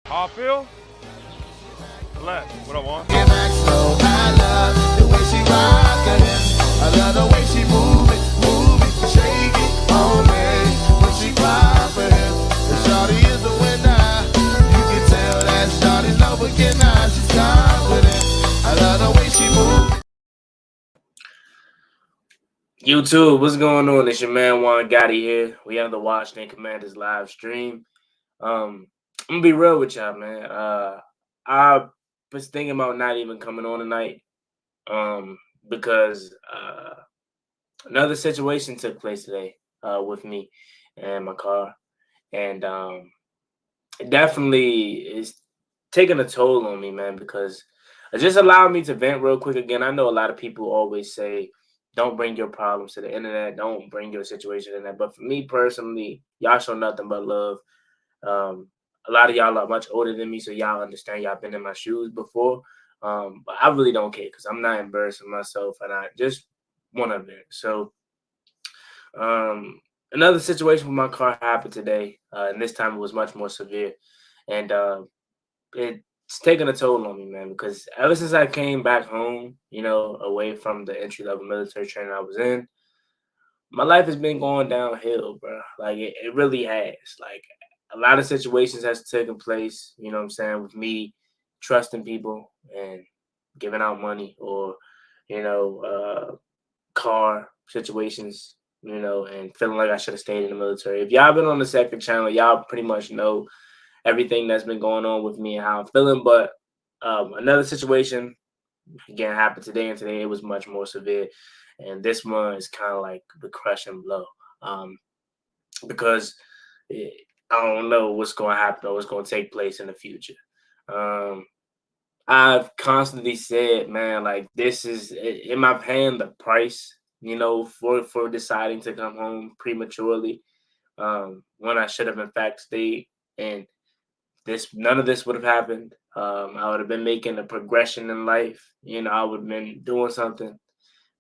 How I feel? Blessed. What I want? Get back slow. I love the way she rock it. I love the way she move it, shake it on me. When she cry for him, the shawty is the winner. You can tell that shawty's no beginner. She's confident. I love the way she move. YouTube, what's going on? It's your man Gotti here. We have the Washington Commanders live stream. I'm gonna be real with y'all, man. I was thinking about not even coming on tonight, because another situation took place today, with me and my car, and it definitely is taking a toll on me, man. Because it just allowed me to vent real quick again. I know a lot of people always say, "Don't bring your problems to the internet. Don't bring your situation in there." But for me personally, y'all show nothing but love. A lot of y'all are much older than me, so y'all understand. Y'all been in my shoes before. But I really don't care because I'm not embarrassing myself, and I just want to vent. So, another situation with my car happened today, and this time it was much more severe, and it's taking a toll on me, man. Because ever since I came back home, away from the entry level military training I was in, my life has been going downhill, bro. Like it really has. Like a lot of situations has taken place, you know what I'm saying, with me trusting people and giving out money, or, car situations, and feeling like I should have stayed in the military. If y'all been on the second channel, y'all pretty much know everything that's been going on with me and how I'm feeling. But another situation again happened today, and today it was much more severe. And this one is kind of like the crushing blow, um, because it, I don't know what's going to happen or what's going to take place in the future. Um, I've constantly said, man, like this is am I paying the price, for deciding to come home prematurely, when I should have in fact stayed, and this none of this would have happened. I would have been making a progression in life. I would have been doing something.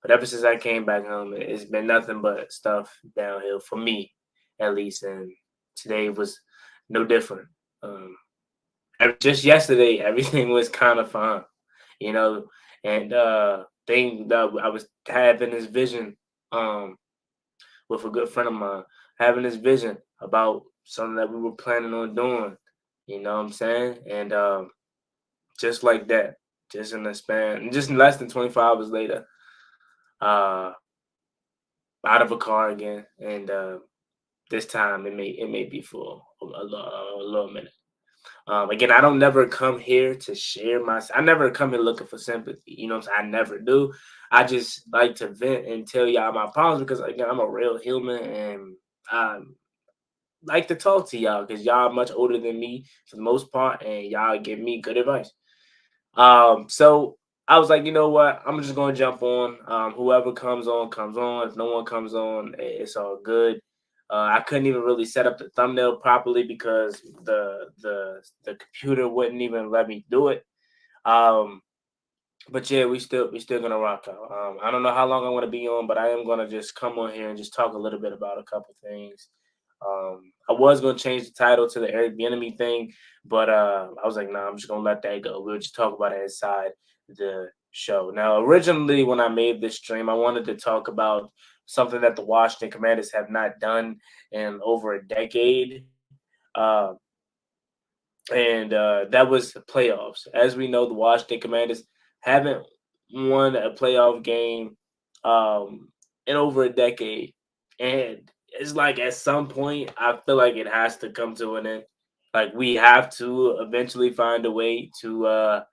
But ever since I came back home, it's been nothing but stuff downhill for me, at least. And today was no different. Um, just yesterday, everything was kind of fine, you know. And thing that I was having this vision, with a good friend of mine, having this vision about something that we were planning on doing. You know what I'm saying? And just like that, just in the span, just less than 24 hours later, uh, out of a car again, and this time it may be for a little minute. Again, I don't never come here to share my. I never come here looking for sympathy. You know what I'm saying? I never do. I just like to vent and tell y'all my problems because again, I'm a real human, and I like to talk to y'all because y'all much older than me for the most part, and y'all give me good advice. So I was like, you know what? I'm just gonna jump on. Whoever comes on, comes on. If no one comes on, it's all good. I couldn't even really set up the thumbnail properly because the computer wouldn't even let me do it. Um, but yeah, we still gonna rock out. I don't know how long I'm gonna be on, but I am gonna just come on here and just talk a little bit about a couple things. I was gonna change the title to the Bieniemy thing, but I was like, nah, I'm just gonna let that go. We'll just talk about it inside the show. Now, originally, when I made this stream, I wanted to talk about something that the Washington Commanders have not done in over a decade, uh, and that was the playoffs. As we know, the Washington Commanders haven't won a playoff game, in over a decade, and it's like at some point I feel like it has to come to an end. Like we have to eventually find a way to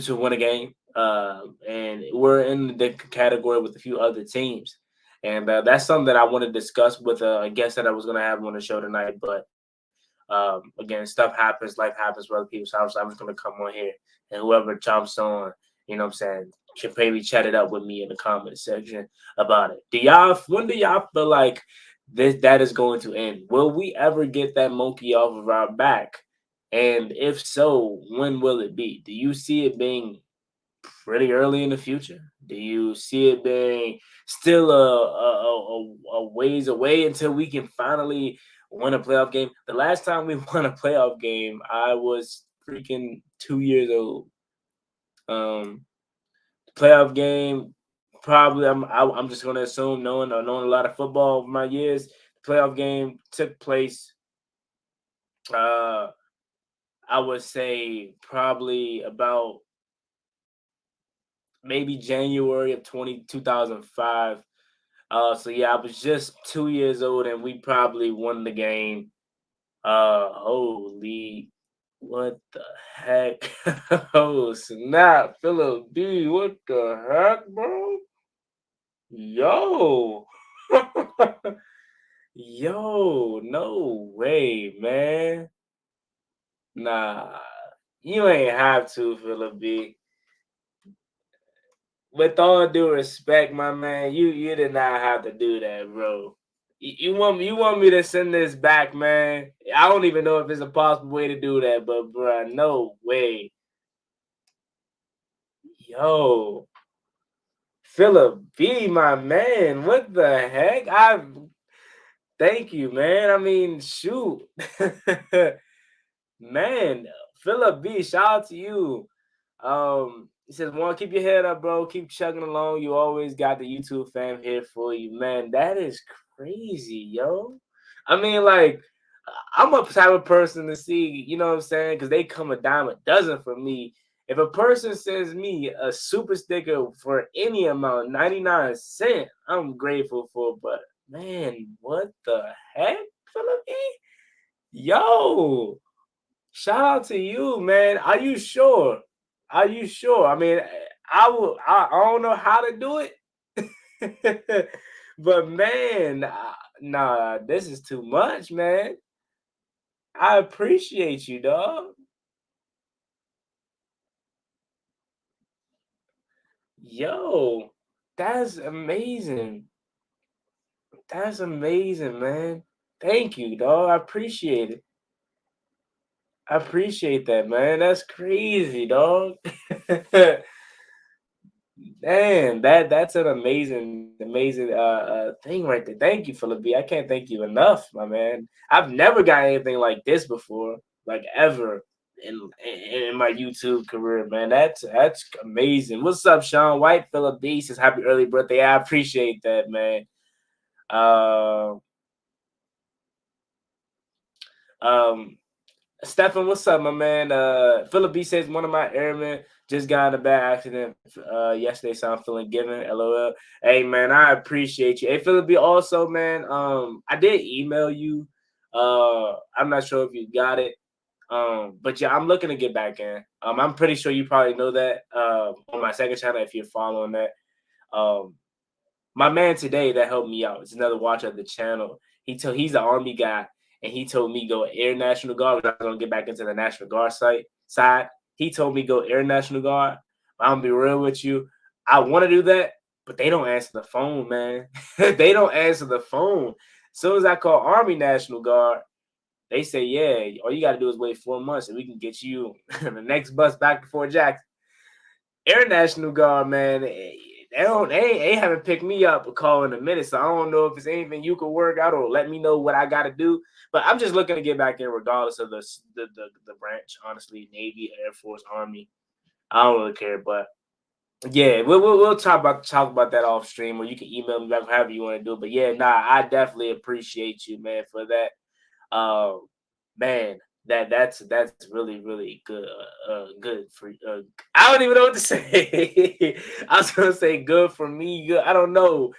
win a game, and we're in the category with a few other teams, and that's something that I want to discuss with a guest that I was going to have on the show tonight, but again, stuff happens, life happens for other people. So I'm just gonna come on here, and whoever jumps on, you know what I'm saying, can maybe chat it up with me in the comment section about it. When do y'all feel like that is going to end? Will we ever get that monkey off of our back? And if so, when will it be? Do you see it being pretty early in the future? Do you see it being still a ways away until we can finally won a playoff game. The last time we won a playoff game, I was freaking 2 years old. Playoff game, probably. I'm just gonna assume knowing a lot of football over my years. Playoff game took place. I would say probably about maybe January of 2005. So yeah, I was just 2 years old, and we probably won the game. Holy, what the heck? Oh snap, Philip B, what the heck, bro? Yo, yo, no way, man. Nah, you ain't have to, Philip B. With all due respect, my man, you did not have to do that, bro. You want me to send this back, man? I don't even know if it's a possible way to do that, but bro, no way. Yo, Philip B, my man, what the heck? I thank you, man. I mean, shoot, man, Philip B, shout out to you. He says, "Want keep your head up, bro. Keep chugging along. You always got the YouTube fam here for you, man. That is crazy, yo. I mean, like, I'm a type of person to see, you know what I'm saying? Because they come a dime a dozen for me. If a person sends me a super sticker for any amount, 99 cents, I'm grateful for. But man, what the heck, Philip E? Yo, shout out to you, man. Are you sure? Are you sure? I mean, I don't know how to do it, but man, nah, this is too much, man. I appreciate you, dog. Yo, that's amazing. That's amazing, man. Thank you, dog. I appreciate it. I appreciate that, man. That's crazy, dog. Damn, that's an amazing thing right there. Thank you, Philip B. I can't thank you enough, my man. I've never got anything like this before, like ever in my YouTube career, man. That's amazing. What's up, Sean White? Philip B says happy early birthday. I appreciate that, man. Uh, um, Stefan, what's up, my man? Philip B says one of my airmen just got in a bad accident yesterday, so I'm feeling given. LOL. Hey man, I appreciate you. Hey Philip B, also man, I did email you. I'm not sure if you got it. But yeah, I'm looking to get back in. I'm pretty sure you probably know that on my second channel if you're following that. Um, my man today that helped me out is another watcher of the channel. He's an army guy, and he told me go Air National Guard. We're not gonna get back into the National Guard side. He told me go Air National Guard. I'm gonna be real with you. I want to do that, but they don't answer the phone, man. They don't answer the phone. As soon as I call Army National Guard, they say, yeah, all you gotta do is wait 4 months and we can get you the next bus back to Fort Jackson. Air National Guard, man, they haven't picked me up a call in a minute, so I don't know if it's anything you can work out or let me know what I got to do. But I'm just looking to get back in, regardless of the branch. Honestly, Navy, Air Force, Army, I don't really care. But yeah, we'll talk about that off stream, or you can email me back however you want to do. But yeah, nah, I definitely appreciate you, man, for that. Man, that's really good. Good for I don't even know what to say. I was gonna say good for me. Good. I don't know,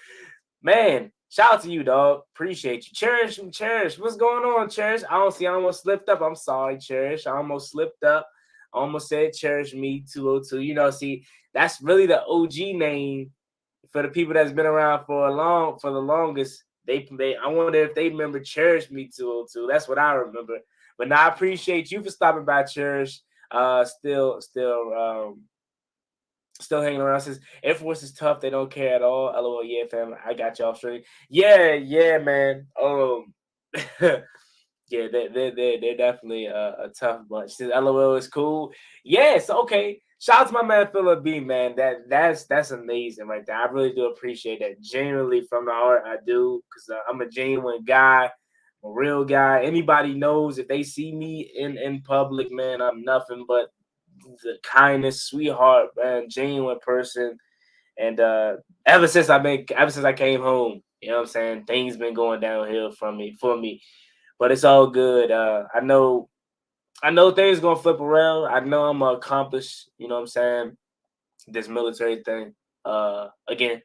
man. Shout out to you, dog. Appreciate you. Cherish. What's going on, Cherish? I don't see. I almost slipped up. I'm sorry, Cherish. I almost slipped up. I almost said Cherish Me 202. You know, see, that's really the OG name for the people that's been around for the longest. They I wonder if they remember Cherish Me 202. That's what I remember. But now I appreciate you for stopping by, Cherish. Still hanging around. Says Air Force is tough. They don't care at all. LOL. Yeah, fam. I got y'all straight. Yeah, man. Yeah, they're definitely a tough bunch. Says LOL is cool. Yes, okay. Shout out to my man Philip B, man. That's amazing right there. I really do appreciate that. Genuinely from the heart, I do, because I'm a genuine guy. a real guy. Anybody knows if they see me in public, man, I'm nothing but the kindest, sweetheart, man, genuine person. And ever since I came home, you know what I'm saying, things been going downhill for me. But it's all good. I know things gonna flip around. I know I'm gonna accomplish, you know what I'm saying, this military thing. Again.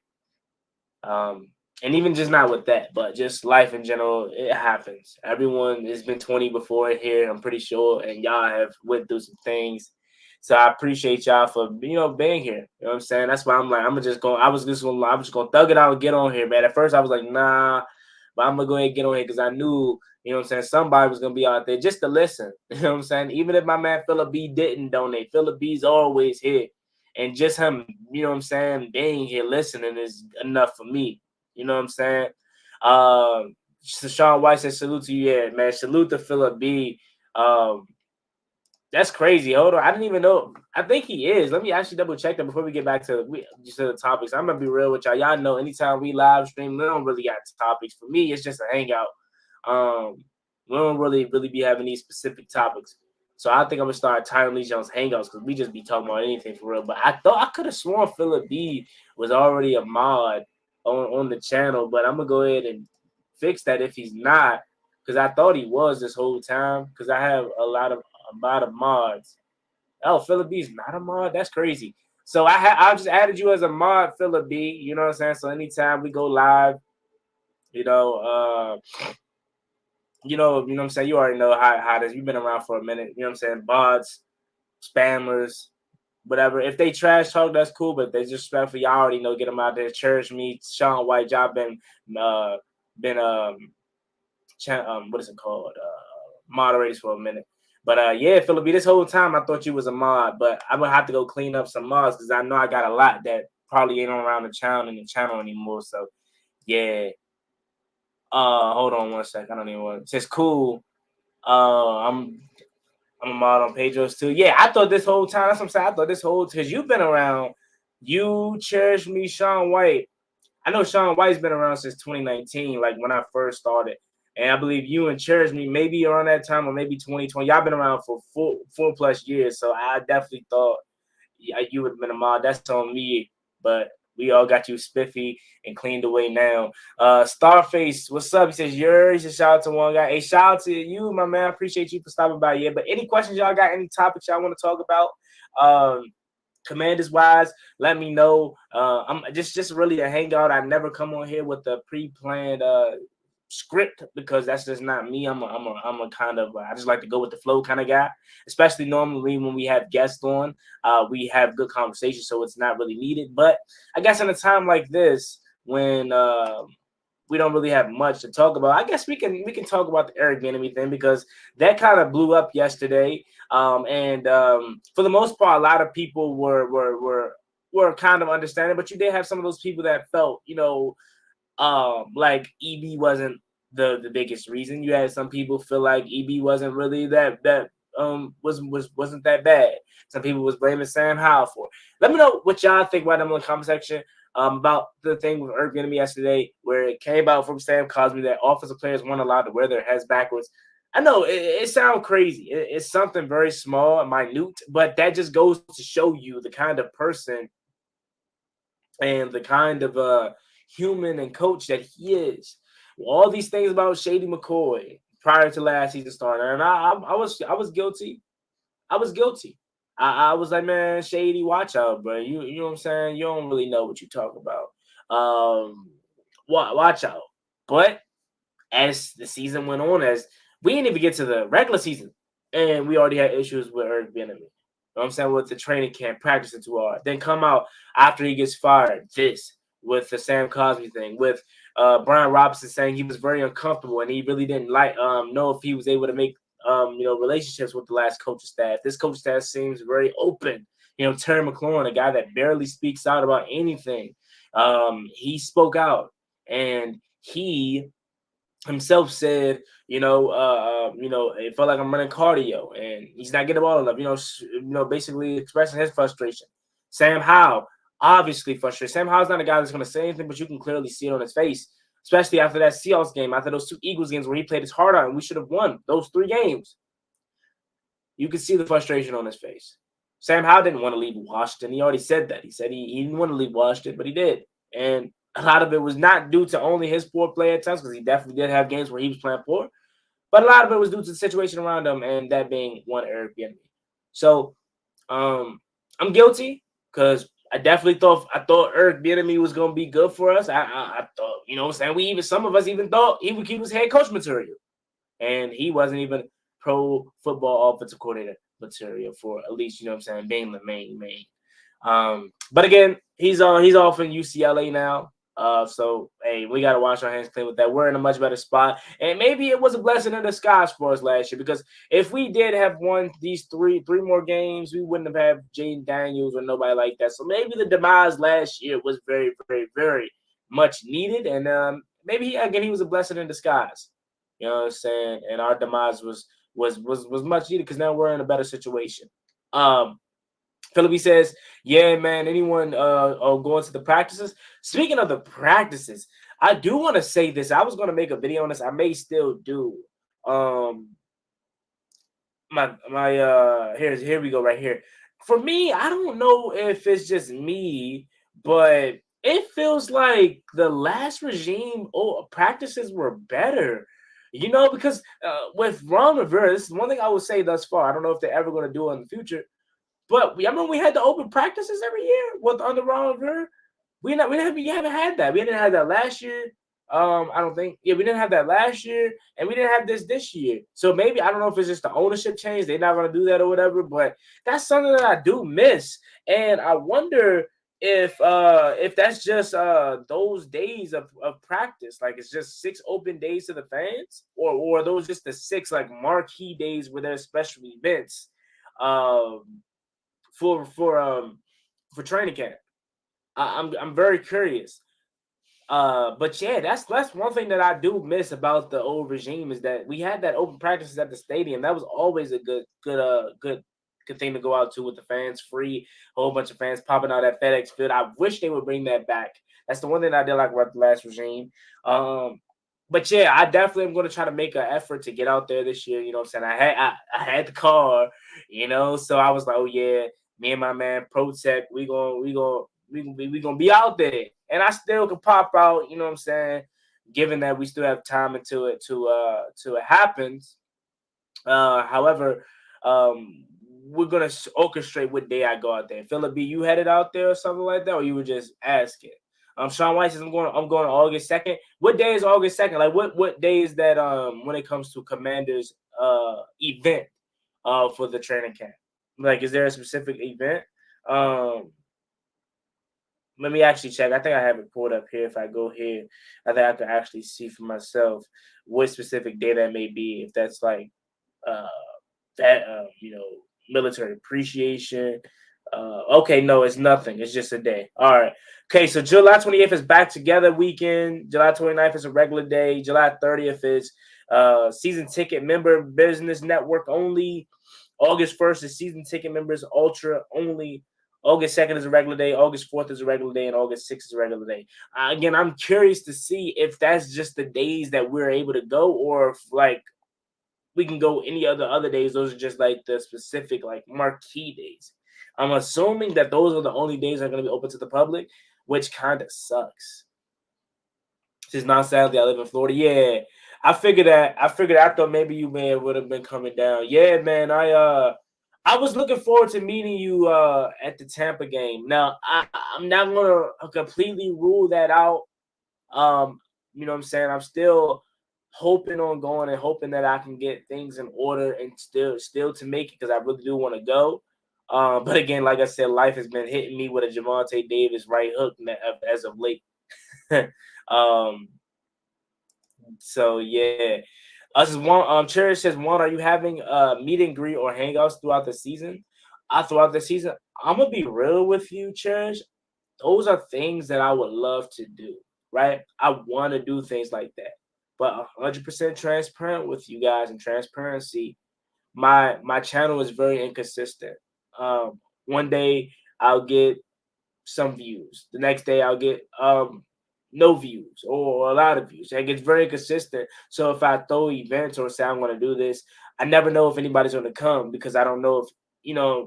And even just not with that, but just life in general, it happens. Everyone has been 20 before here, I'm pretty sure, and y'all have went through some things. So I appreciate y'all for being here. You know what I'm saying? That's why I'm like, I'm just gonna thug it out and get on here, man. At first I was like, nah, but I'm gonna go ahead and get on here because I knew, you know what I'm saying, somebody was gonna be out there just to listen. You know what I'm saying? Even if my man Philip B didn't donate, Philip B's always here. And just him, you know what I'm saying, being here listening is enough for me. You know what I'm saying? Sean White said, salute to you. Yeah, man. Salute to Philip B. That's crazy. Hold on. I didn't even know. I think he is. Let me actually double check that before we get back to the topics. I'm going to be real with y'all. Y'all know anytime we live stream, we don't really got topics. For me, it's just a hangout. We don't really be having these specific topics. So I think I'm gonna start titling these Jones hangouts because we just be talking about anything for real. But I thought I could have sworn Philip B was already a mod on the channel, but I'm gonna go ahead and fix that if he's not, because I thought he was this whole time because I have a lot of mods. Oh, Philip B's not a mod? That's crazy. So I just added you as a mod, Philip B. You know what I'm saying? So anytime we go live, you know, you know what I'm saying? You already know how this. You've been around for a minute. You know what I'm saying? Bots, spammers, whatever. If they trash talk, that's cool. But if they disrespectful, y'all already know. Get them out there. Church me, Sean White. Y'all been what is it called? Moderators for a minute. But yeah, Philip, this whole time I thought you was a mod, but I'm gonna have to go clean up some mods because I know I got a lot that probably ain't around the channel anymore. So yeah. Hold on one sec. I don't even want. It says cool. I'm a mod on Pedro's too. Yeah, I thought this whole time. That's what I'm saying. I thought this whole because you've been around. You cherish me, Sean White. I know Sean White's been around since 2019, like when I first started. And I believe you and Cherish Me maybe around that time or maybe 2020. Y'all been around for four plus years. So I definitely thought you would have been a mod. That's on me. But we all got you spiffy and cleaned away now. Starface, what's up? He says, yours. A shout out to one guy. Hey, shout out to you, my man. I appreciate you for stopping by. Yeah, but any questions y'all got? Any topics y'all want to talk about? Commanders wise, let me know. I'm just really a hangout. I never come on here with a pre-planned script because that's just not me. I'm a kind of I just like to go with the flow kind of guy. Especially normally when we have guests on, we have good conversation, so it's not really needed. But I guess in a time like this, when we don't really have much to talk about, I guess we can talk about the Eric Bieniemy thing because that kind of blew up yesterday. And for the most part, a lot of people were kind of understanding, but you did have some of those people that felt, like EB wasn't the biggest reason. You had some people feel like EB wasn't really that wasn't that bad. Some people was blaming Sam Howell for it. Let me know what y'all think about them in the comment section. About the thing with Eric Bieniemy yesterday, where it came out from Sam Cosby that offensive players weren't allowed to wear their heads backwards. I know it sounds crazy. It's something very small and minute, but that just goes to show you the kind of person and the kind of human and coach that he is. All these things about Shady McCoy prior to last season starting, and I was guilty. I was guilty. I was like, man, Shady, watch out, bro. You know what I'm saying? You don't really know what you talk about. Watch out. But as the season went on, as we didn't even get to the regular season, and we already had issues with Eric Bieniemy. You know what I'm saying? With the training camp, practicing too hard. Then come out after he gets fired, with the Sam Cosby thing, with Brian Robinson saying he was very uncomfortable and he really didn't know if he was able to make relationships with the last coaching staff. This coaching staff seems very open. Terry McLaurin, a guy that barely speaks out about anything, he spoke out and he himself said, it felt like I'm running cardio, and he's not getting the ball enough. Basically expressing his frustration. Sam Howell, obviously frustrated. Sam Howell's not a guy that's going to say anything, but you can clearly see it on his face. especially after that Seahawks game, after those 2 Eagles games where he played his heart out and we should have won those 3 games. You could see the frustration on his face. Sam Howell didn't want to leave Washington. He already said that. He said he didn't want to leave Washington, but he did. And a lot of it was not due to only his poor play at times, because he definitely did have games where he was playing poor. But a lot of it was due to the situation around him, and that being one Eric Bieniemy. So I'm guilty, because I thought Eric Bieniemy was going to be good for us. I thought, you know what I'm saying? Some of us even thought he was head coach material. And he wasn't even pro football offensive coordinator material for, at least, you know what I'm saying, being the main. But again, he's off in UCLA now. So hey, we gotta wash our hands clean with that. We're in a much better spot, and maybe it was a blessing in disguise for us last year, because if we did have won these three more games, we wouldn't have had Jaden Daniels or nobody like that. So maybe the demise last year was very, very, very much needed, and maybe he was a blessing in disguise. You know what I'm saying? And our demise was much needed, because now we're in a better situation. Philippi says, yeah, man, anyone going to the practices? Speaking of the practices, I do want to say this. I was going to make a video on this. I may still do. Here we go right here. For me, I don't know if it's just me, but it feels like the last regime practices were better. You know, because with Ron Rivera, this is one thing I would say thus far. I don't know if they're ever going to do it in the future. But I remember we had the open practices every year under Ron Rivera. We haven't had that. We didn't have that last year. I don't think. Yeah, we didn't have that last year, and we didn't have this year. So maybe, I don't know if it's just the ownership change. They're not going to do that or whatever. But that's something that I do miss, and I wonder if that's just those days of practice, like it's just 6 open days to the fans, or are those just the 6 like marquee days where there's special events. For training camp. I'm very curious. But yeah, that's one thing that I do miss about the old regime, is that we had that open practices at the stadium. That was always a good thing to go out to with the fans, free, a whole bunch of fans popping out at FedEx Field. I wish they would bring that back. That's the one thing I did like about the last regime. But yeah, I definitely am going to try to make an effort to get out there this year. You know what I'm saying? I had the car, you know, so I was like, oh yeah, me and my man ProTech, we gonna be out there, and I still can pop out. You know what I'm saying? Given that we still have time until it happens. However, we're gonna orchestrate what day I go out there. Philip B, you headed out there or something like that, or you were just asking? Sean White says I'm going August 2nd. What day is August 2nd? Like what day is that when it comes to Commanders event for the training camp? Like, is there a specific event? Let me actually check. I think I have it pulled up here. If I go here, I think I can actually see for myself what specific day that may be. If that's like military appreciation. Okay, no, it's nothing. It's just a day. All right. Okay, so July 28th is Back Together weekend. July 29th is a regular day. July 30th is season ticket member business network only. August 1st is season ticket members ultra only. August 2nd is a regular day. August 4th is a regular day. And August 6th is a regular day. Again, I'm curious to see if that's just the days that we're able to go, or if like we can go any other days. Those are just like the specific like marquee days. I'm assuming that those are the only days that are going to be open to the public, which kind of sucks. Since now sadly I live in Florida. Yeah, I figured that. I thought maybe you would have been coming down. Yeah, man. I was looking forward to meeting you at the Tampa game. Now I'm not gonna completely rule that out. You know what I'm saying? I'm still hoping on going and hoping that I can get things in order and still to make it, because I really do want to go. But again, like I said, life has been hitting me with a Javonte Davis right hook as of late. So yeah. Us is one. Cherish says, "One, are you having meet and greet or hangouts throughout the season?" Throughout the season, I'm gonna be real with you, Cherish. Those are things that I would love to do. Right? I want to do things like that, but 100% transparent with you guys, and transparency. My channel is very inconsistent. One day I'll get some views. The next day I'll get no views or a lot of views. Like it's very consistent. So if I throw events or say I'm going to do this, I never know if anybody's going to come because I don't know if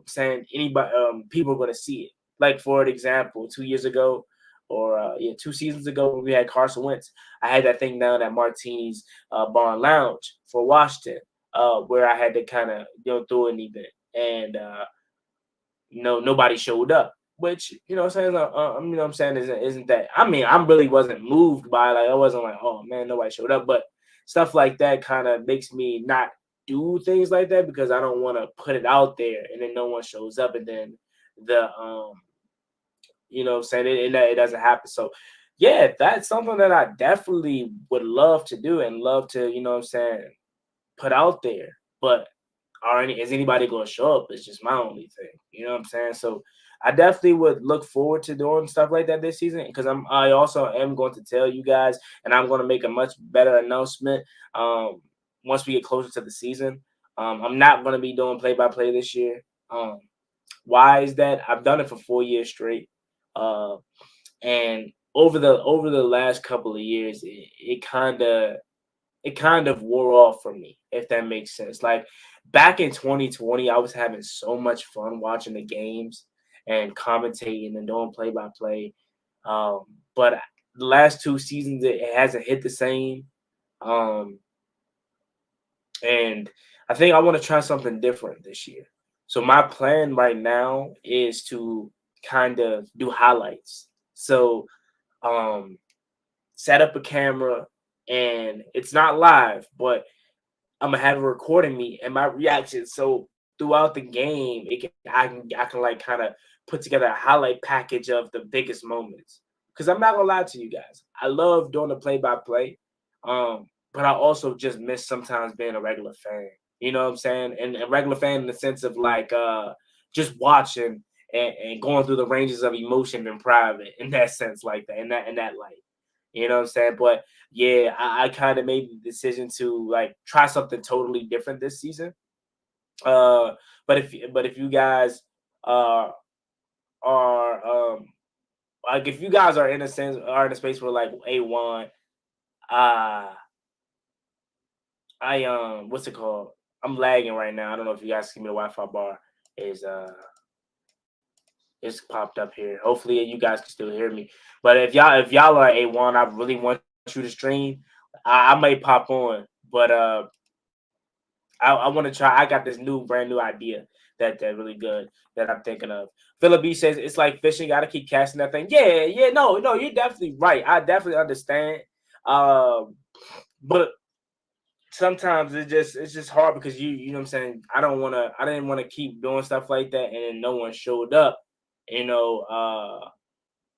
saying anybody people are going to see it. Like for an example, 2 years ago or 2 seasons ago when we had Carson Wentz, I had that thing down at Martini's Bar and Lounge for Washington, where I had to kind of throw an event and nobody showed up. Which what I'm saying isn't that I mean I really wasn't moved by like I wasn't like oh man nobody showed up, but stuff like that kind of makes me not do things like that because I don't want to put it out there and then no one shows up and then the saying it doesn't happen. So yeah, that's something that I definitely would love to do and love to put out there, but is anybody going to show up? It's just my only thing. You know what I'm saying? So I definitely would look forward to doing stuff like that this season because I also am going to tell you guys, and I'm going to make a much better announcement once we get closer to the season. I'm not going to be doing play-by-play this year. Why is that? I've done it for 4 years straight, and over the last couple of years, it kind of wore off for me, if that makes sense. Like back in 2020, I was having so much fun watching the games and commentating and doing play by play. But the last 2 seasons, it hasn't hit the same. And I think I want to try something different this year. So my plan right now is to kind of do highlights. So um, set up a camera and it's not live, but I'm gonna have it recording me and my reaction. So throughout the game, I can like kind of put together a highlight package of the biggest moments. Because I'm not gonna lie to you guys, I love doing the play by play, but I also just miss sometimes being a regular fan. You know what I'm saying? And a regular fan in the sense of like just watching and going through the ranges of emotion in private in that sense, like that, in that light. You know what I'm saying? But yeah, I kind of made the decision to like try something totally different this season. Uh, but if you guys are like if you guys are in a sense are in a space where like A1, uh what's it called? I'm lagging right now. I don't know if you guys see me the Wi-Fi bar is it's popped up here. Hopefully you guys can still hear me. But if y'all are A1, I really want you to stream. I might pop on, but I want to try. I got this brand new idea that really good that I'm thinking of. Philip B says it's like fishing. Got to keep casting that thing. Yeah, no, you're definitely right. I definitely understand. But sometimes it's just hard because you know what I'm saying. I didn't want to keep doing stuff like that, and then no one showed up. You know,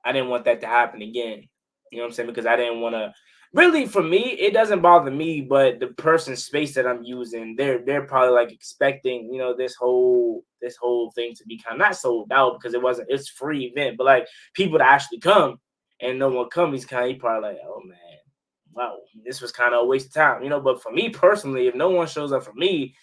I didn't want that to happen again. You know what I'm saying? Because I didn't want to. Really, for me, it doesn't bother me, but the person's space that I'm using, they're probably like expecting, this whole thing to be kind of not sold out because it's free event, but like people to actually come and no one come, he probably like, oh man, wow, this was kind of a waste of time, But for me personally, if no one shows up for me,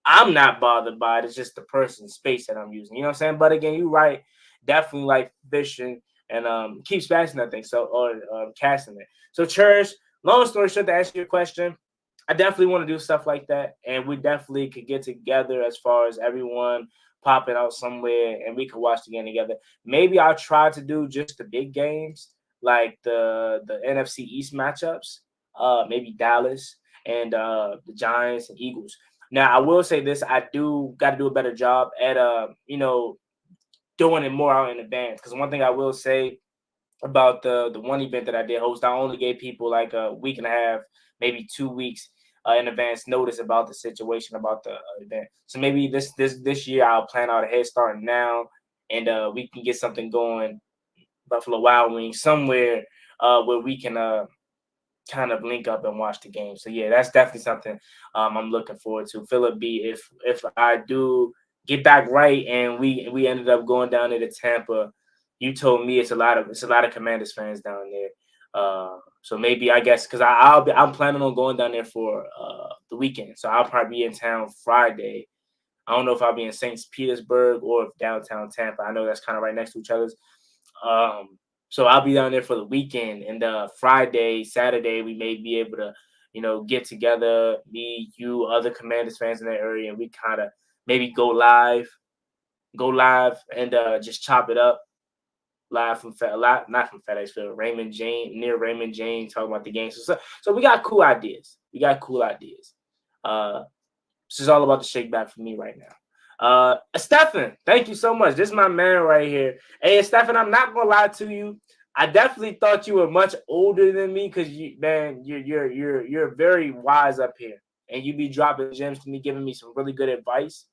I'm not bothered by it. It's just the person's space that I'm using. You know what I'm saying? But again, you're right. Definitely like fishing and keep smashing that thing. So or casting it. So Church, long story short, to answer your question, I definitely want to do stuff like that. And we definitely could get together as far as everyone popping out somewhere and we could watch the game together. Maybe I'll try to do just the big games, like the NFC East matchups, maybe Dallas and the Giants and Eagles. Now, I will say this: I do got to do a better job at doing it more out in advance. Because one thing I will say about the one event that I did host, I only gave people like a week and a half, maybe 2 weeks in advance notice about the situation about the event. So maybe this year I'll plan out a head start now, and we can get something going. Buffalo Wild Wings somewhere where we can kind of link up and watch the game. So yeah, that's definitely something I'm looking forward to. Philip B, if I do get back right and we ended up going down there to Tampa, you told me it's a lot of Commanders fans down there. So maybe I guess because I'm planning on going down there for the weekend. So I'll probably be in town Friday. I don't know if I'll be in St. Petersburg or if downtown Tampa. I know that's kind of right next to each other's. So I'll be down there for the weekend, and Friday, Saturday, we may be able to, get together, me, you, other Commanders fans in that area, and we kind of maybe go live, and just chop it up live from not from FedEx Field, Raymond James, near Raymond James, talking about the game. So we got cool ideas. This is all about the shake back for me right now. Stefan, thank you so much. This is my man right here. Hey, Stefan, I'm not gonna lie to you. I definitely thought you were much older than me because you're very wise up here, and you be dropping gems to me, giving me some really good advice.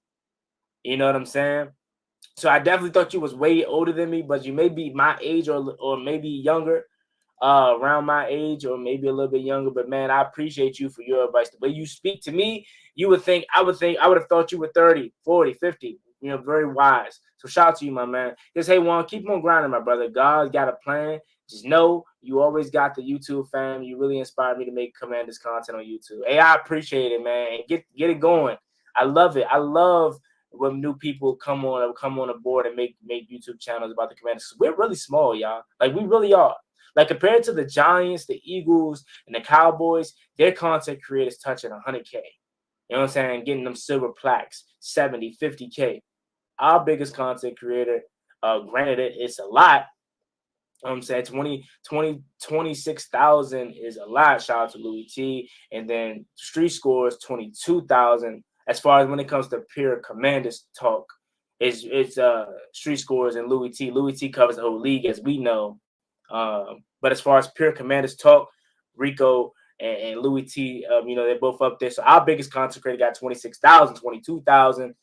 You know what I'm saying? So I definitely thought you was way older than me, but you may be my age or maybe younger, around my age or maybe a little bit younger. But man, I appreciate you for your advice. The way you speak to me, I would have thought you were 30, 40, 50. Very wise. So shout out to you, my man. Just hey, Juan, keep on grinding, my brother. God's got a plan. Just know you always got the YouTube fam. You really inspired me to make Commanders content on YouTube. Hey, I appreciate it, man. And get it going. I love it. I love when new people come on a board and make YouTube channels about the Commanders. We're really small, y'all. Like we really are. Like compared to the Giants, the Eagles, and the Cowboys, their content creators touching 100K. You know what I'm saying? Getting them silver plaques, 70, 50K. Our biggest content creator, granted it's a lot. I'm saying 26,000 is a lot. Shout out to Louis T. And then Street Scores 22,000. As far as when it comes to pure Commanders talk, it's Street Scores and Louis T. Louis T covers the whole league, as we know. But as far as pure Commanders talk, Rico and Louis T, they're both up there. So our biggest content creator got 26,000, 22,000.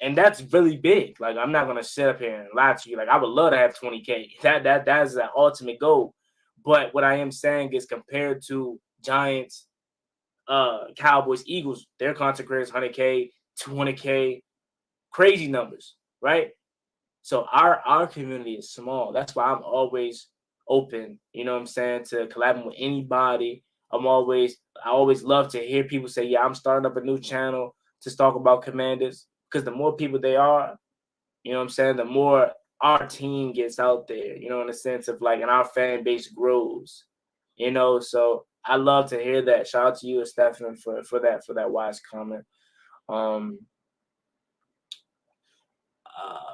And that's really big. Like, I'm not going to sit up here and lie to you. Like, I would love to have 20K. That is the ultimate goal. But what I am saying is compared to Giants, Cowboys, Eagles, their content creators 100K, 200K, crazy numbers, right? So our community is small. That's why I'm always open, you know what I'm saying, to collabing with anybody. I always love to hear people say, yeah, I'm starting up a new channel to talk about Commanders. Because the more people they are, you know what I'm saying, the more our team gets out there, in the sense of like, and our fan base grows, So I love to hear that. Shout out to you, Stefan, for that wise comment.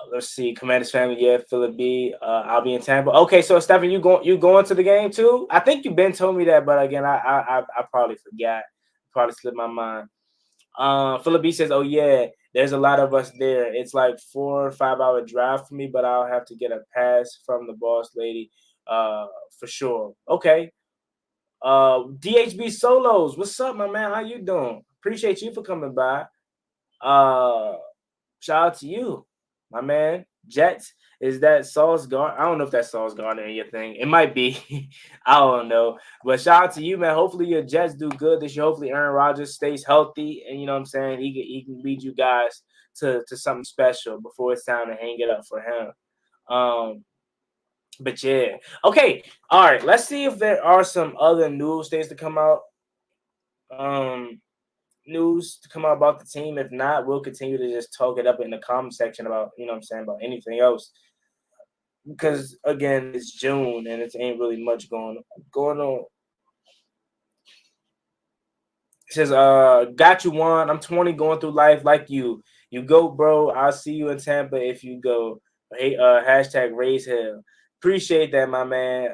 Let's see, Commanders family, yeah, Philip B. I'll be in Tampa. Okay, so Stefan, you going to the game too? I think you've been told me that, but again, I probably forgot. Probably slipped my mind. Philip B says, "Oh yeah, there's a lot of us there. It's like 4 or 5 hour drive for me, but I'll have to get a pass from the boss lady, for sure." Okay. DHB Solos, what's up, my man? How you doing? Appreciate you for coming by. Shout out to you, my man. Jets, is that Sauce Gardner? I don't know if that's Sauce Gardner in your thing. It might be. I don't know. But shout out to you, man. Hopefully your Jets do good this year. Hopefully Aaron Rodgers stays healthy. And you know what I'm saying? He can lead you guys to something special before it's time to hang it up for him. But yeah. Okay. All right. Let's see if there are some other news things to come out. News to come out about the team. If not, we'll continue to just talk it up in the comment section about, about anything else. Because again, it's June and it ain't really much going on. It says, got you one. I'm 20 going through life like you. You go, bro. I'll see you in Tampa if you go. Hey, hashtag raise hell. Appreciate that, my man.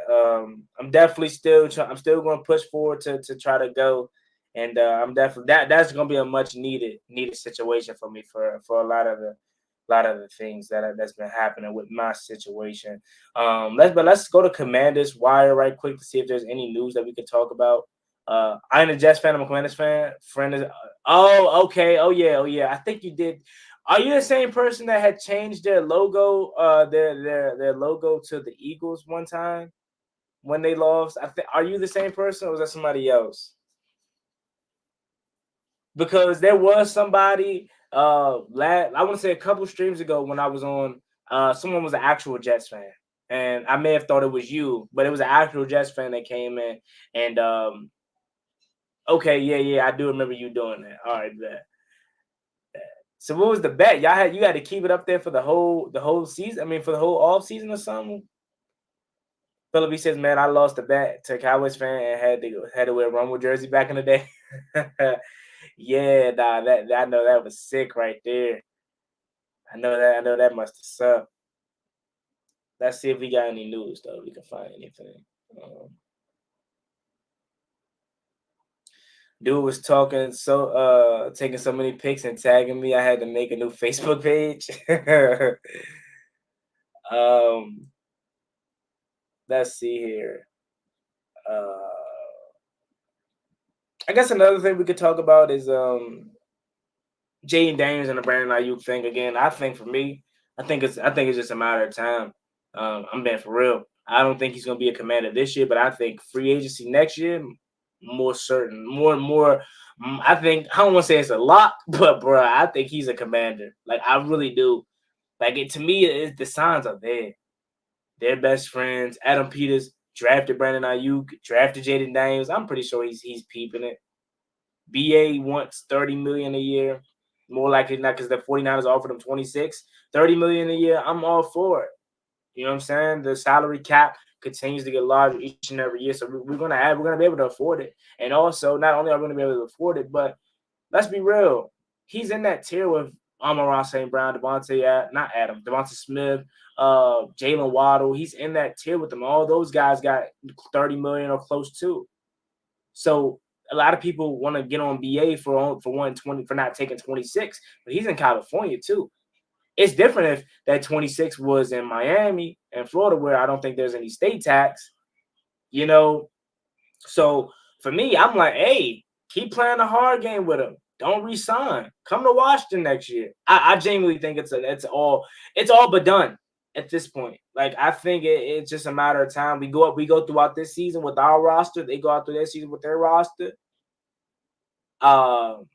I'm definitely still going to push forward to try to go. And I'm definitely that's gonna be a much needed situation for me for a lot of the things that's been happening with my situation. Let's go to Commanders Wire right quick to see if there's any news that we could talk about. I ain't a Jets fan. I'm a Commanders fan. Friend is okay. Oh yeah. I think you did. Are you the same person that had changed their logo, their logo to the Eagles one time when they lost? Are you the same person, or was that somebody else? Because there was somebody I want to say a couple streams ago when I was on, someone was an actual Jets fan, and I may have thought it was you, but it was an actual Jets fan that came in, and okay, yeah, I do remember you doing that. All right, bet. So what was the bet? You had to keep it up there for the whole season. I mean, for the whole off season or something. Philip says, "Man, I lost a bet to a Cowboys fan and had to wear a Rumble jersey back in the day." Yeah, nah, that I know that was sick right there. I know that must have sucked. Let's see if we got any news though. We can find anything. Um, Dude was talking taking so many pics and tagging me. I had to make a new Facebook page. um, let's see here. Uh, I guess another thing we could talk about is Jaden Daniels and the Brandon Aiyuk thing again. I think for me, I think it's just a matter of time. I'm being for real. I don't think he's gonna be a commander this year, but I think free agency next year, more certain, more and more. I don't want to say it's a lock, but bro, I think he's a commander. Like I really do. Like it to me, the signs are there. They're best friends. Adam Peters drafted Brandon Ayuk, drafted Jaden Daniels. I'm pretty sure he's peeping it. BA wants 30 million a year. More likely than not, because the 49ers offered him 26, 30 million a year. I'm all for it. You know what I'm saying? The salary cap continues to get larger each and every year. So we're gonna be able to afford it. And also, not only are we gonna be able to afford it, but let's be real. He's in that tier with Amon-Ra St. Brown, Devontae Smith, Jalen Waddle. He's in that tier with them. All those guys got 30 million or close to. So a lot of people want to get on BA for 120 for not taking 26, but he's in California too. It's different if that 26 was in Miami and Florida, where I don't think there's any state tax, you know. So for me, I'm like, hey, keep playing the hard game with him. Don't resign. Come to Washington next year. I genuinely think it's all but done at this point. Like I think it's just a matter of time. We go throughout this season with our roster. They go out through their season with their roster. Um,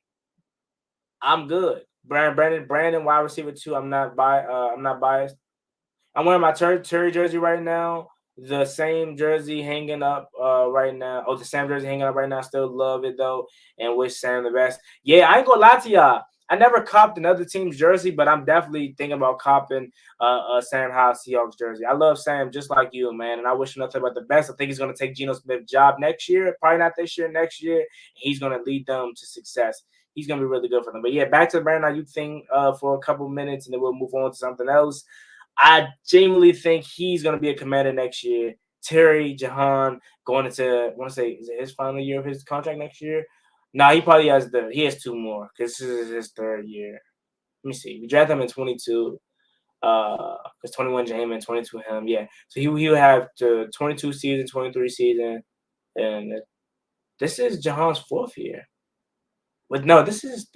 I'm good. Brandon, wide receiver 2. I'm not biased. I'm wearing my Terry jersey right now. The same jersey hanging up right now. Oh, the Sam jersey hanging up right now. Still love it though, and wish Sam the best. Yeah, I ain't gonna lie to y'all. I never copped another team's jersey, but I'm definitely thinking about copping Sam Howell Seahawks jersey. I love Sam just like you, man, and I wish him nothing but the best. I think he's gonna take Geno Smith's job next year. Probably not this year, next year. He's gonna lead them to success. He's gonna be really good for them. But yeah, back to the Brandon Ayuk thing for a couple minutes, and then we'll move on to something else. I genuinely think he's going to be a commander next year. Terry Jahan going into, I want to say, is it his final year of his contract next year? No, he has 2 more because this is his 3rd year. Let me see. We drafted him in 22. Because 21 Jamin, 22 him. Yeah. So he'll have the 22 season, 23 season, and this is Jahan's 4th year. But no, this is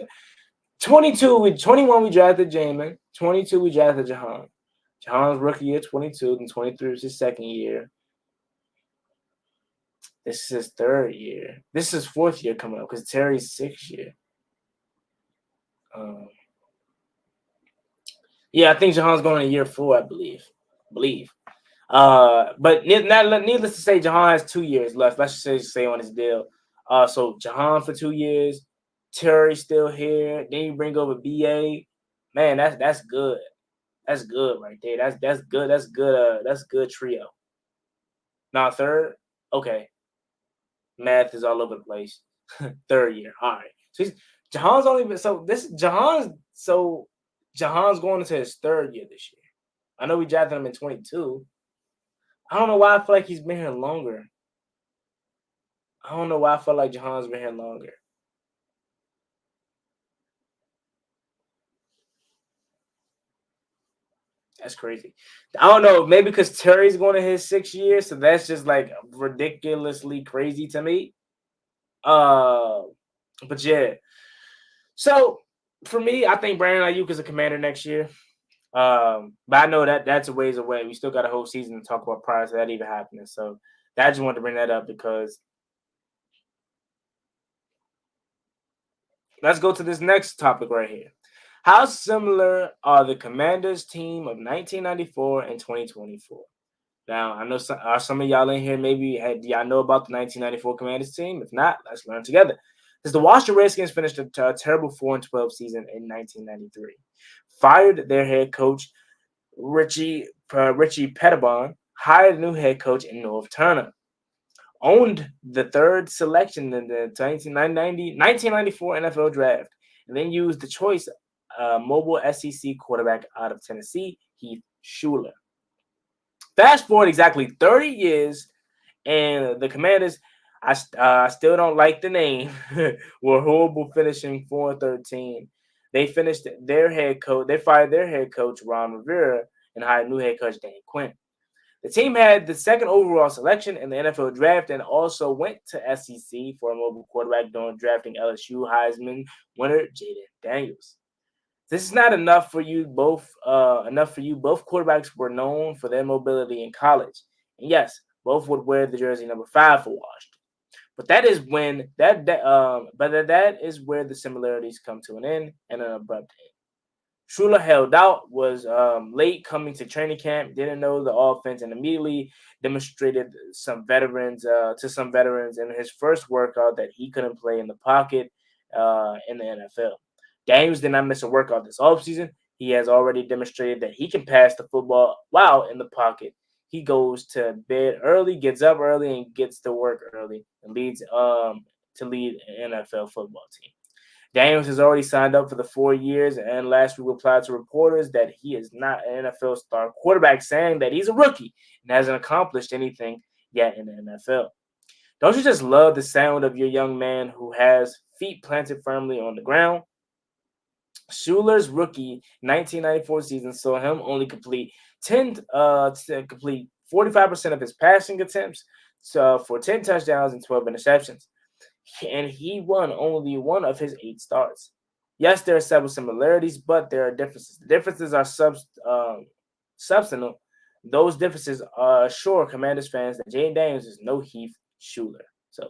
21 we drafted Jamin, 22 we drafted Jahan. Jahan's rookie year, 22, and 23 was his 2nd year. This is his 3rd year. This is his 4th year coming up because Terry's 6th year. Yeah, I think Jahan's going in year 4, I believe. But needless to say, Jahan has 2 years left. Let's just say on his deal. So Jahan for 2 years, Terry still here. Then you bring over BA. Man, that's good. That's good right there. That's good. That's good. That's good trio. Now 3rd, okay. Math is all over the place. 3rd year. All right. So Jahan's only been Jahan's going into his 3rd year this year. I know we drafted him in 22. I don't know why I feel like he's been here longer. I don't know why I feel like Jahan's been here longer. That's crazy. I don't know. Maybe because Terry's going to his 6th year, so that's just like ridiculously crazy to me. But yeah. So for me, I think Brandon Aiyuk is a commander next year. But I know that's a ways away. We still got a whole season to talk about prior to that even happening. So I just wanted to bring that up because let's go to this next topic right here. How similar are the Commanders team of 1994 and 2024? Now, I know some of y'all in here maybe do y'all know about the 1994 Commanders team? If not, let's learn together. Because the Washington Redskins finished a terrible 4-12 season in 1993. Fired their head coach, Richie Pettibon, hired a new head coach in North Turner, owned the third selection in the 1994 NFL draft, and then used the choice mobile SEC quarterback out of Tennessee, Heath Schuler. Fast forward exactly 30 years, and the Commanders, I still don't like the name, were horrible, finishing 4-13. They finished their head coach. They fired their head coach Ron Rivera and hired new head coach Dan Quinn. The team had the second overall selection in the NFL draft and also went to SEC for a mobile quarterback during drafting LSU Heisman winner Jaden Daniels. This is not enough for you both. Both quarterbacks were known for their mobility in college, and yes, both would wear the jersey number 5 for Washington. But that is where the similarities come to an end and an abrupt end. Schuler held out, was late coming to training camp, didn't know the offense, and immediately demonstrated to some veterans in his first workout that he couldn't play in the pocket in the NFL. Daniels did not miss a workout this offseason. He has already demonstrated that he can pass the football while in the pocket. He goes to bed early, gets up early, and gets to work early, and leads to lead an NFL football team. Daniels has already signed up for the 4 years, and last week replied to reporters that he is not an NFL star quarterback, saying that he's a rookie and hasn't accomplished anything yet in the NFL. Don't you just love the sound of your young man who has feet planted firmly on the ground? Schuler's rookie 1994 season saw him only complete 45% of his passing attempts, for 10 touchdowns and 12 interceptions, and he won only one of his 8 starts. Yes, there are several similarities, but there are differences. The differences are substantive. Those differences assure Commanders fans that Jay Daniels is no Heath Schuler. So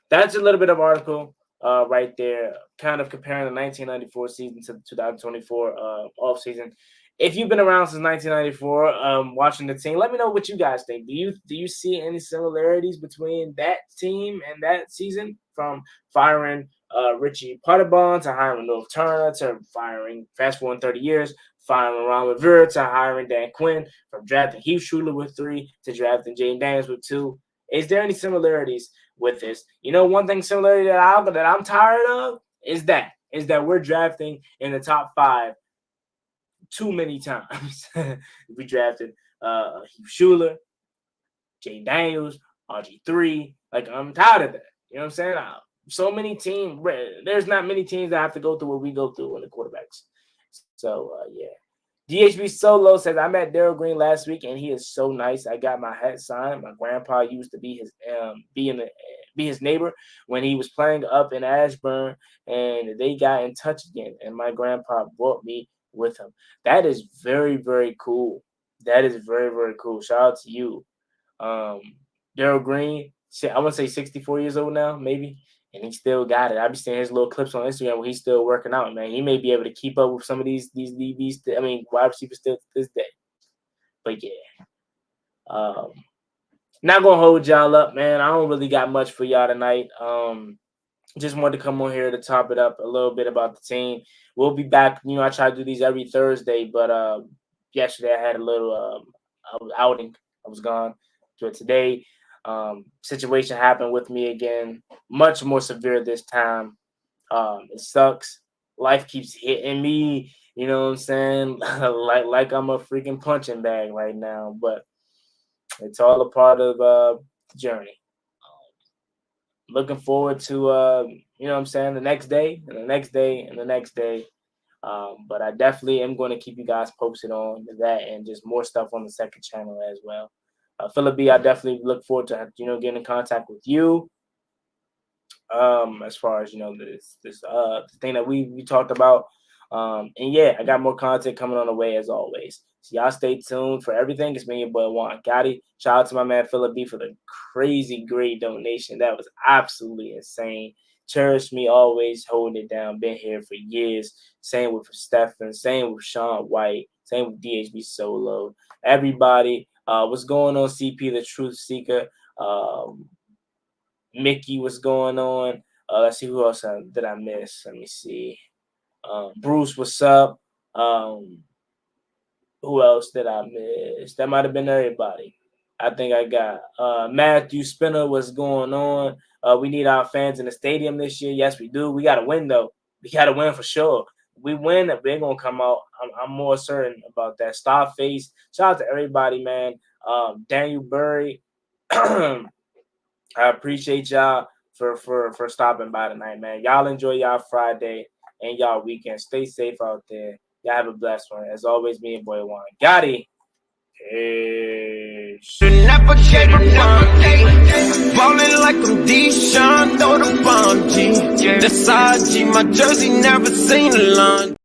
that's a little bit of article right there, kind of comparing the 1994 season to the 2024 offseason. If you've been around since 1994, watching the team, let me know what you guys think. Do you see any similarities between that team and that season, from firing Richie Potterbon to hiring North Turner to firing, fast forward 30 years, firing Ron Rivera to hiring Dan Quinn, from drafting Heath Schuler with 3 to drafting Jaden Daniels with 2? Is there any similarities with this? You know, one thing similarity that I'm tired of is that we're drafting in the top 5 too many times. We drafted Hugh Schuler, Jay Daniels, RG3. Like, I'm tired of that. You know what I'm saying? So many teams. There's not many teams that have to go through what we go through in the quarterbacks. So, yeah. DHB Solo says, I met Daryl Green last week, and he is so nice. I got my hat signed. My grandpa used to be his neighbor when he was playing up in Ashburn, and they got in touch again, and my grandpa brought me with him. That is very, very cool. That is very, very cool. Shout out to you. Daryl Green, I want to say 64 years old now, maybe, and he still got it. I be seeing his little clips on Instagram where he's still working out, man. He may be able to keep up with some of these wide receivers still to this day. But yeah. Not gonna hold y'all up, man. I don't really got much for y'all tonight. Just wanted to come on here to top it up a little bit about the team. We'll be back. You know, I try to do these every Thursday, but yesterday I had a little outing. I was gone. So today, situation happened with me again, much more severe this time. It sucks. Life keeps hitting me. You know what I'm saying? like I'm a freaking punching bag right now, but it's all a part of the journey. Looking forward to you know what I'm saying, the next day and the next day and the next day. But I definitely am going to keep you guys posted on that and just more stuff on the second channel as well. Philip B, I definitely look forward to getting in contact with you. As far as this thing that we talked about. And yeah, I got more content coming on the way as always. So y'all stay tuned for everything. It's been your boy Juan Gotti. Shout out to my man Philip B for the crazy great donation. That was absolutely insane. Cherish me always, holding it down. Been here for years. Same with Stephen. Same with Sean White. Same with DHB Solo. Everybody. What's going on, CP the Truth Seeker? Mickey, what's going on? Let's see who else did I miss. Let me see. Bruce, what's up? Who else did I miss? That might have been everybody. I think I got Matthew Spinner. What's going on? We need our fans in the stadium this year. Yes, we do. We got to win, though. We got to win for sure. We win, they're going to come out. I'm more certain about that. Starface. Shout out to everybody, man. Daniel Burry. I appreciate y'all for stopping by tonight, man. Y'all enjoy y'all Friday and y'all weekend. Stay safe out there. Y'all have a blessed one. As always, me and boy Juan. Gotti. Peace. Never gave a fuck. Ballin' like I'm Deshaun, throw the bomb, G. That's IG, my jersey never seen a lawn.